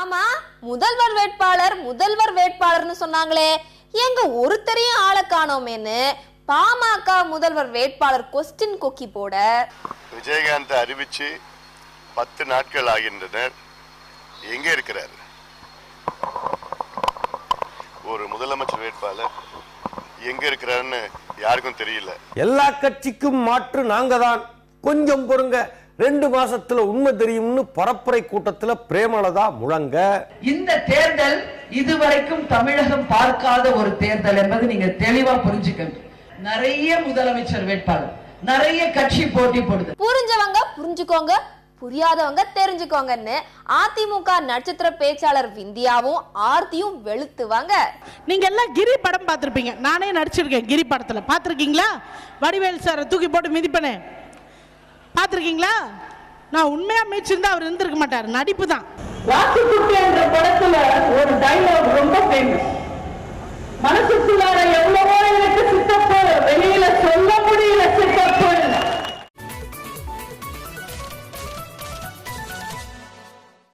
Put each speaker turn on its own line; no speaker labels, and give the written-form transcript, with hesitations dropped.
ஆமா, முதல்வர் வேட்பாளர்னு சொன்னாங்களே, எங்க ஒருத்தரையும் ஆளை காணோமேன்னு பாமக முதல்வர் வேட்பாளர் கொஸ்டின் கொக்கி போட
விஜயகாந்த் அறிவிச்சு 10 நாட்கள் ஆகின்றனர். எங்க இருக்கிறார்? ஒரு முதலமைச்சர் வேட்பாளர் எங்க இருக்கிறாருன்னு யாருக்கும் தெரியல.
எல்லா கட்சிக்கும் மாற்று நாங்க தான், கொஞ்சம் பொறுங்க, 2 மாசத்துல உண்மை தெரியும்னு பரப்புரை கூட்டத்துல பிரேமலதா முழங்க.
இந்த தேர்தல் இதுவரைக்கும் தமிழகம் பார்க்காத ஒரு தேர்தல் என்பது நீங்க தெளிவா புரிஞ்சுக்கணும். நிறைய முதலமைச்சர் வேட்பாளர், நிறைய கட்சி போட்டி போடுது.
புரிஞ்சவங்க புரிஞ்சுக்கோங்க, புரியாதவங்க தெரிஞ்சுக்கோங்கன்னு அதிமுக நட்சத்திர பேச்சாளர் விந்தியாவும் ஆர்த்தியும் வெளுத்துவாங்க.
நீங்க எல்லாம் கிரி படம் பார்த்திருப்பீங்க. நானே நடிச்சிருக்கேன் கிரி படத்துல. பார்த்திருக்கீங்களா? வடிவேல் சாரை தூக்கி போட்டு மிதிப்பனே பார்த்திருக்கீங்களா? நான் உண்மையா மிதிச்சிருந்தா அவர் இருந்திருக்க மாட்டார், நடிப்பு தான்.
வாக்கு